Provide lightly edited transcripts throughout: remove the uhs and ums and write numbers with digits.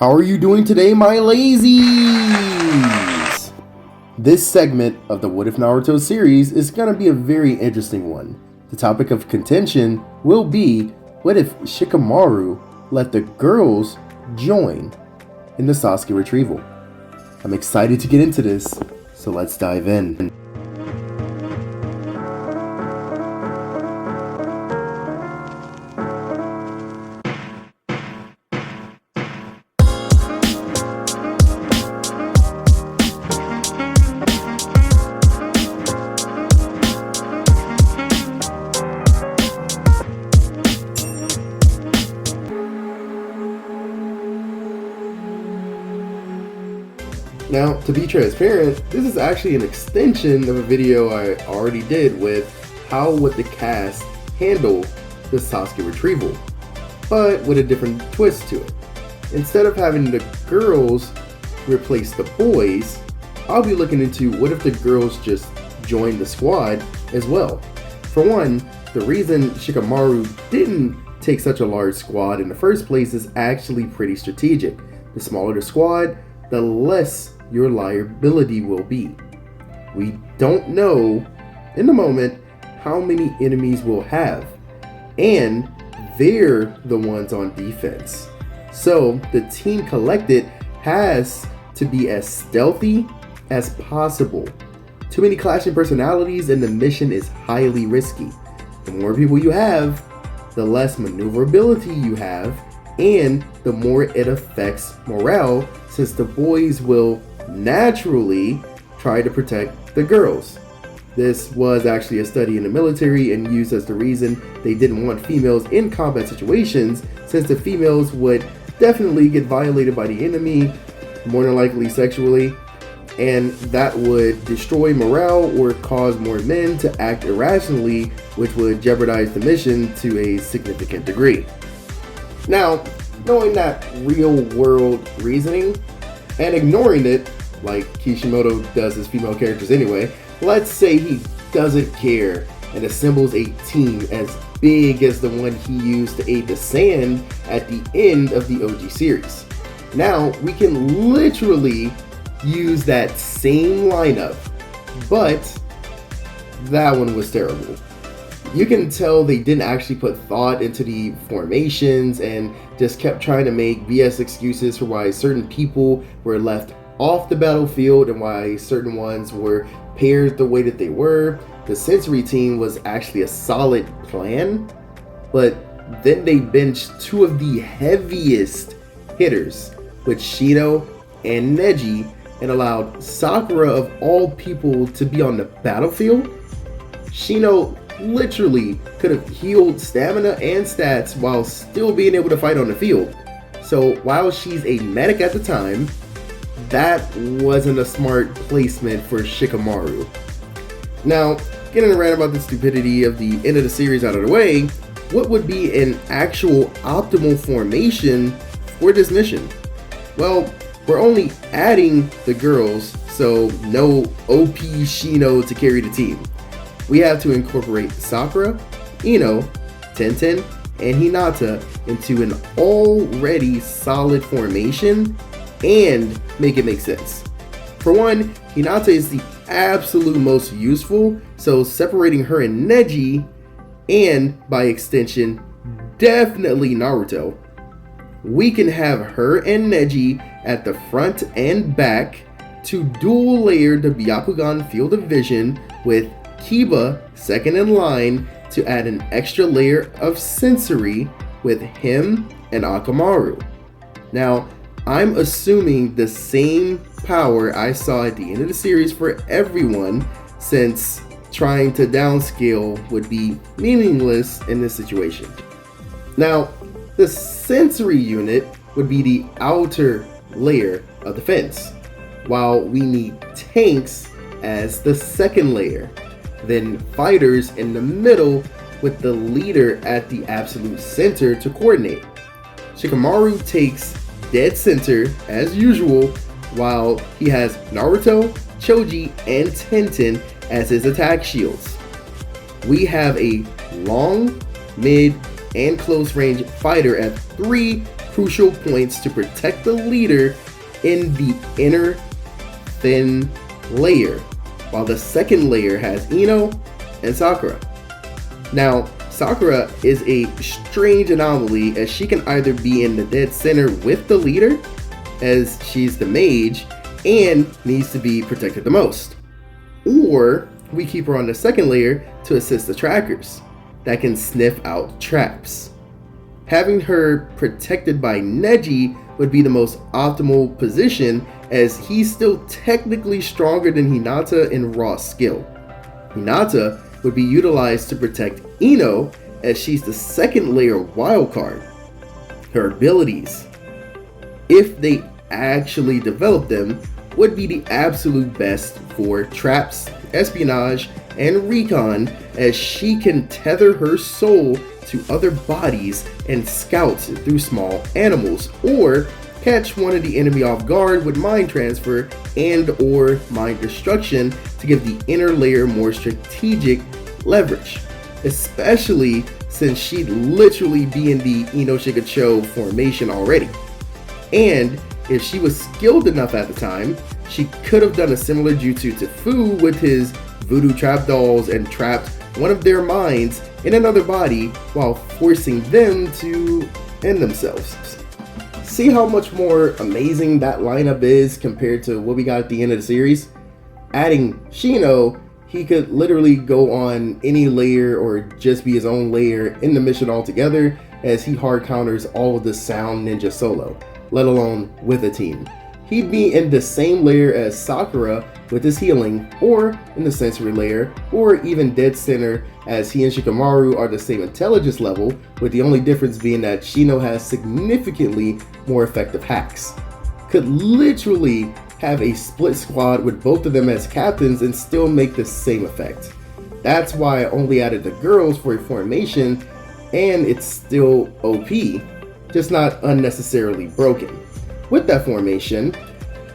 How are you doing today, my lazies? This segment of the What If Naruto series is going to be a very interesting one. The topic of contention will be, what if Shikamaru let the girls join in the Sasuke retrieval? I'm excited to get into this, so let's dive in. Now, to be transparent, this is actually an extension of a video I already did with how would the cast handle the Sasuke retrieval, but with a different twist to it. Instead of having the girls replace the boys, I'll be looking into what if the girls just join the squad as well. For one, the reason Shikamaru didn't take such a large squad in the first place is actually pretty strategic. The smaller the squad, the less your liability will be. We don't know in the moment how many enemies we'll have, and they're the ones on defense. So the team collected has to be as stealthy as possible. Too many clashing personalities and the mission is highly risky. The more people you have, the less maneuverability you have, and the more it affects morale, since the boys will naturally try to protect the girls. This was actually a study in the military and used as the reason they didn't want females in combat situations, since the females would definitely get violated by the enemy, more than likely sexually, and that would destroy morale or cause more men to act irrationally, which would jeopardize the mission to a significant degree. Now, knowing that real world reasoning and ignoring it, like Kishimoto does his female characters anyway, let's say he doesn't care and assembles a team as big as the one he used to aid the Sand at the end of the OG series. Now, we can literally use that same lineup, but that one was terrible. You can tell they didn't actually put thought into the formations and just kept trying to make BS excuses for why certain people were left off the battlefield and why certain ones were paired the way that they were. The sensory team was actually a solid plan, but then they benched two of the heaviest hitters with Shino and Neji and allowed Sakura of all people to be on the battlefield. Shino literally could have healed stamina and stats while still being able to fight on the field. So while she's a medic at the time, that wasn't a smart placement for Shikamaru. Now, getting around about the stupidity of the end of the series out of the way, what would be an actual optimal formation for this mission? Well, we're only adding the girls, so no OP Shino to carry the team. We have to incorporate Sakura, Ino, Tenten, and Hinata into an already solid formation and make it make sense. For one, Hinata is the absolute most useful, so separating her and Neji, and by extension, definitely Naruto, we can have her and Neji at the front and back to dual layer the Byakugan field of vision with Kiba second in line to add an extra layer of sensory with him and Akamaru. Now, I'm assuming the same power I saw at the end of the series for everyone, since trying to downscale would be meaningless in this situation. Now, the sensory unit would be the outer layer of the fence, while we need tanks as the second layer, then fighters in the middle with the leader at the absolute center to coordinate. Shikamaru takes dead center as usual, while he has Naruto, Choji, and Tenten as his attack shields. We have a long, mid, and close range fighter at 3 crucial points to protect the leader in the inner thin layer, while the second layer has Ino and Sakura. Now, Sakura is a strange anomaly, as she can either be in the dead center with the leader, as she's the mage and needs to be protected the most, or we keep her on the second layer to assist the trackers that can sniff out traps. Having her protected by Neji would be the most optimal position, as he's still technically stronger than Hinata in raw skill. Hinata would be utilized to protect Ino, as she's the second layer wildcard. Her abilities, if they actually develop them, would be the absolute best for traps, espionage, and recon, as she can tether her soul to other bodies and scout through small animals, or catch one of the enemy off guard with mind transfer and or mind destruction to give the inner layer more strategic leverage, especially since she'd literally be in the Ino Shigacho formation already. And if she was skilled enough at the time, she could have done a similar jutsu to Fu with his voodoo trap dolls and trapped one of their minds in another body while forcing them to end themselves. See how much more amazing that lineup is compared to what we got at the end of the series? Adding Shino, he could literally go on any layer or just be his own layer in the mission altogether, as he hard counters all of the sound ninja solo, let alone with a team. He'd be in the same layer as Sakura with his healing, or in the sensory layer, or even dead center, as he and Shikamaru are the same intelligence level, with the only difference being that Shino has significantly more effective hacks. Could literally have a split squad with both of them as captains and still make the same effect. That's why I only added the girls for a formation, and it's still OP, just not unnecessarily broken. With that formation,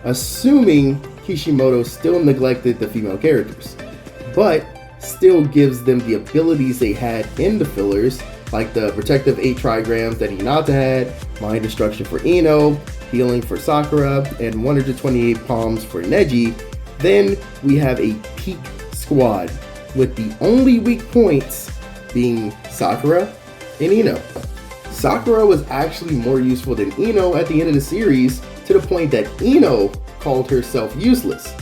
assuming Kishimoto still neglected the female characters, but still gives them the abilities they had in the fillers, like the protective 8 trigrams that Hinata had, mind destruction for Ino, healing for Sakura, and 128 palms for Neji. Then we have a peak squad, with the only weak points being Sakura and Ino. Sakura was actually more useful than Ino at the end of the series, to the point that Ino called herself useless.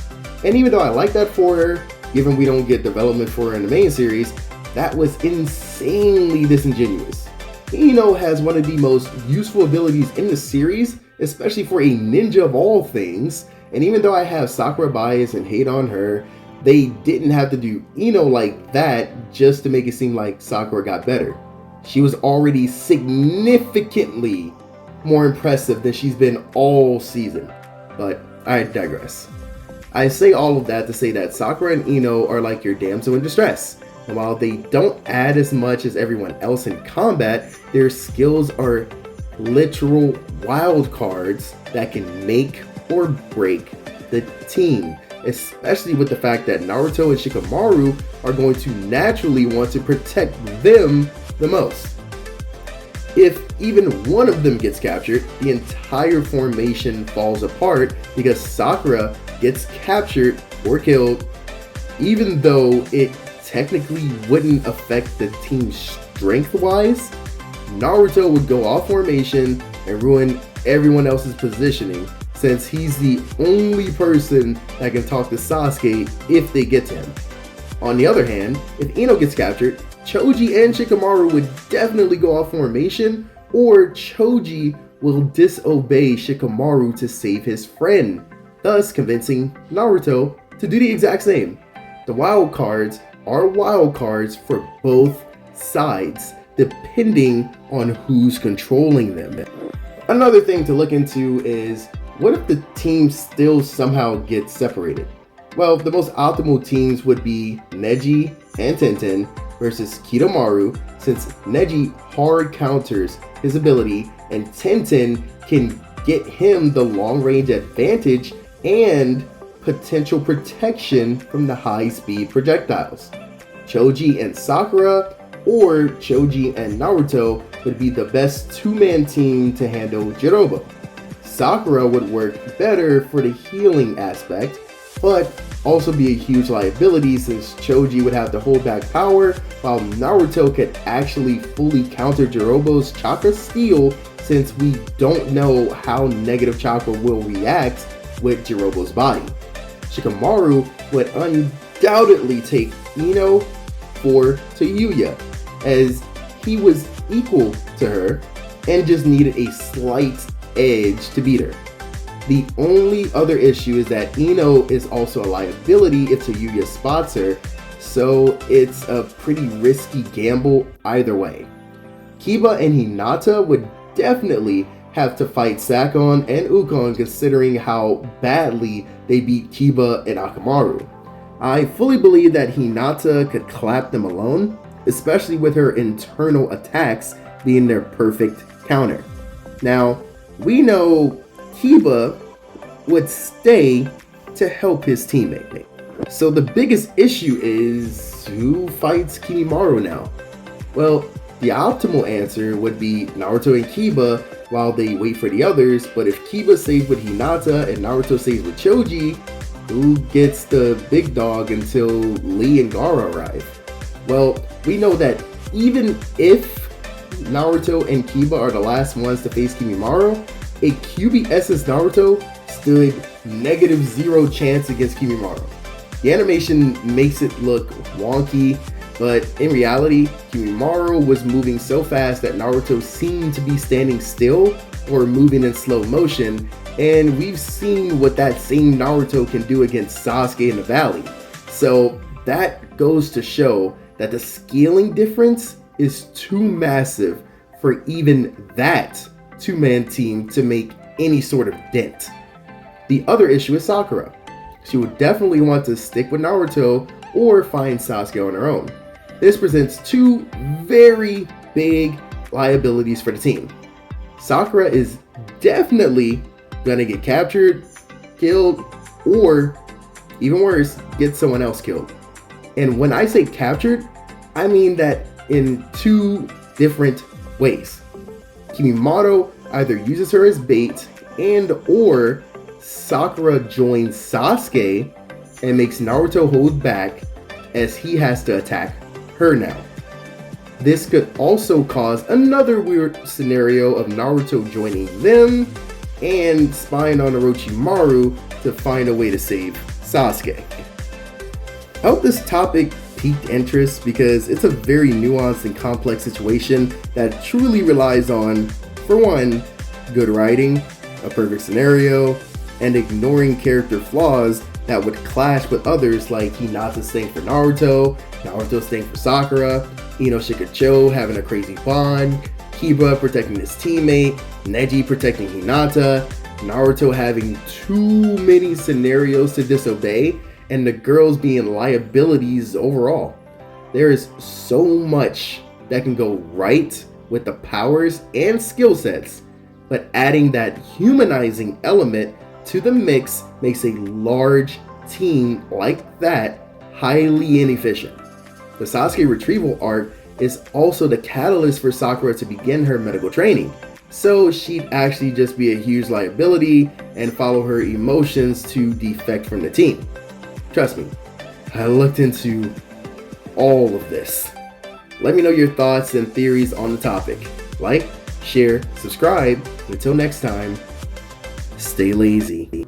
And even though I like that for her, given we don't get development for her in the main series, that was insanely disingenuous. Ino has one of the most useful abilities in the series, especially for a ninja of all things, and even though I have Sakura bias and hate on her, they didn't have to do Ino like that just to make it seem like Sakura got better. She was already significantly more impressive than she's been all season, but I digress. I say all of that to say that Sakura and Ino are like your damsel in distress, and while they don't add as much as everyone else in combat, their skills are literal wild cards that can make or break the team, especially with the fact that Naruto and Shikamaru are going to naturally want to protect them the most. If even one of them gets captured, the entire formation falls apart because Sakura gets captured or killed, even though it technically wouldn't affect the team strength-wise. Naruto would go off formation and ruin everyone else's positioning, since he's the only person that can talk to Sasuke if they get to him. On the other hand, if Ino gets captured, Choji and Shikamaru would definitely go off formation, or Choji will disobey Shikamaru to save his friend, thus convincing Naruto to do the exact same. The wild cards are wild cards for both sides, depending on who's controlling them. Another thing to look into is, what if the teams still somehow get separated? Well, the most optimal teams would be Neji and Tenten versus Kidomaru, since Neji hard counters his ability and Tenten can get him the long range advantage and potential protection from the high speed projectiles. Choji and Sakura or Choji and Naruto would be the best two-man team to handle Jirobo. Sakura would work better for the healing aspect, but also be a huge liability since Choji would have to hold back power, while Naruto could actually fully counter Jirobo's chakra steal since we don't know how negative chakra will react with Jirobo's body. Shikamaru would undoubtedly take Ino to Yuya, as he was equal to her and just needed a slight edge to beat her. The only other issue is that Ino is also a liability if Yuya spots her, so it's a pretty risky gamble either way. Kiba and Hinata would definitely have to fight Sakon and Ukon considering how badly they beat Kiba and Akamaru. I fully believe that Hinata could clap them alone, especially with her internal attacks being their perfect counter. Now, we know Kiba would stay to help his teammate. So the biggest issue is, who fights Kimimaro now? Well, the optimal answer would be Naruto and Kiba while they wait for the others, but if Kiba stays with Hinata and Naruto stays with Choji, who gets the big dog until Lee and Gaara arrive? Well, we know that even if Naruto and Kiba are the last ones to face Kimimaro, a QBS's Naruto stood -0 chance against Kimimaro. The animation makes it look wonky, but in reality, Kimimaro was moving so fast that Naruto seemed to be standing still or moving in slow motion, and we've seen what that same Naruto can do against Sasuke in the Valley. So that goes to show that the scaling difference is too massive for even that two-man team to make any sort of dent. The other issue is Sakura. She would definitely want to stick with Naruto or find Sasuke on her own. This presents two very big liabilities for the team. Sakura is definitely gonna get captured, killed, or even worse, get someone else killed. And when I say captured, I mean that in two different ways. Kimimaro either uses her as bait and or Sakura joins Sasuke and makes Naruto hold back as he has to attack her now. This could also cause another weird scenario of Naruto joining them and spying on Orochimaru to find a way to save Sasuke. I hope this topic piqued interest because it's a very nuanced and complex situation that truly relies on, for one, good writing, a perfect scenario, and ignoring character flaws that would clash with others like Hinata staying for Naruto, Naruto staying for Sakura, Ino Shikacho having a crazy bond, Kiba protecting his teammate, Neji protecting Hinata, Naruto having too many scenarios to disobey, and the girls being liabilities overall. There is so much that can go right with the powers and skill sets, but adding that humanizing element to the mix makes a large team like that highly inefficient. The Sasuke retrieval arc is also the catalyst for Sakura to begin her medical training, so she'd actually just be a huge liability and follow her emotions to defect from the team. Trust me, I looked into all of this. Let me know your thoughts and theories on the topic. Like, share, subscribe. Until next time, stay lazy.